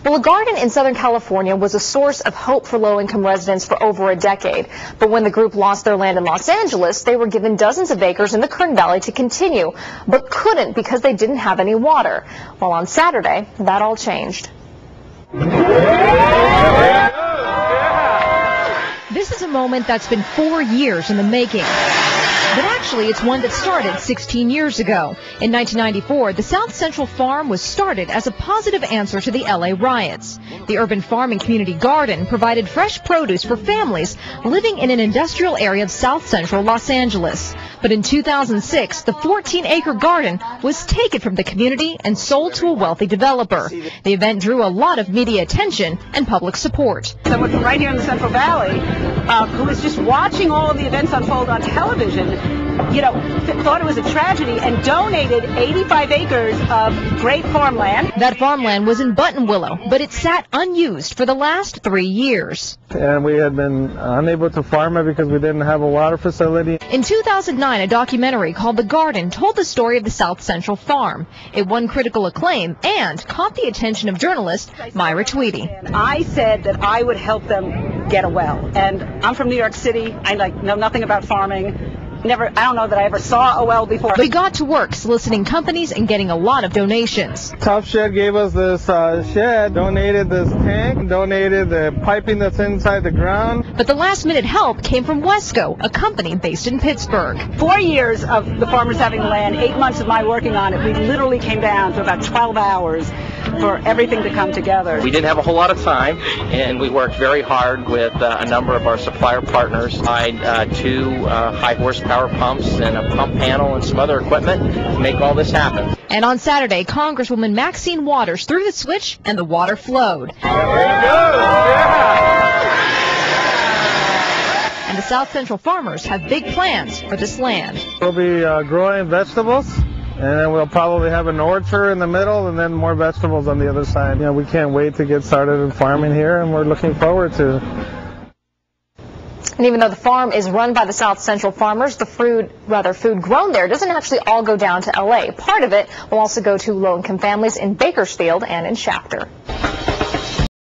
Well, a garden in Southern California was a source of hope for low-income residents for over a decade. But when the group lost their land in Los Angeles, they were given dozens of acres in the Kern Valley to continue, but couldn't because they didn't have any water. Well, on Saturday, that all changed. This is a moment that's been 4 years in the making. But actually, it's one that started 16 years ago. In 1994, the South Central Farm was started as a positive answer to the LA riots. The urban farming community garden provided fresh produce for families living in an industrial area of South Central Los Angeles. But in 2006, the 14-acre garden was taken from the community and sold to a wealthy developer. The event drew a lot of media attention and public support. Someone from right here in the Central Valley who was just watching all of the events unfold on television, thought it was a tragedy and donated 85 acres of great farmland. That farmland was in Buttonwillow, but it sat unused for the last 3 years. And we had been unable to farm it because we didn't have a water facility. In 2009, a documentary called The Garden told the story of the South Central Farm. It won critical acclaim and caught the attention of journalist Myra Tweedy. I said that I would help them get a well. And I'm from New York City. I know nothing about farming. I don't know that I ever saw a well before. We got to work soliciting companies and getting a lot of donations. Tough Shed gave us this shed, donated this tank, donated the piping that's inside the ground. But the last-minute help came from Wesco, a company based in Pittsburgh. 4 years of the farmers having the land, 8 months of my working on it, we literally came down to about 12 hours for everything to come together. We didn't have a whole lot of time, and we worked very hard with a number of our supplier partners. I had 2 high horsepower pumps and a pump panel and some other equipment to make all this happen. And on Saturday, Congresswoman Maxine Waters threw the switch and the water flowed. And the South Central farmers have big plans for this land. We'll be growing vegetables, and then we'll probably have an orchard in the middle and then more vegetables on the other side. We can't wait to get started in farming here, and we're looking forward to it. And even though the farm is run by the South Central farmers, the food grown there doesn't actually all go down to LA. Part of it will also go to low-income families in Bakersfield and in Shafter.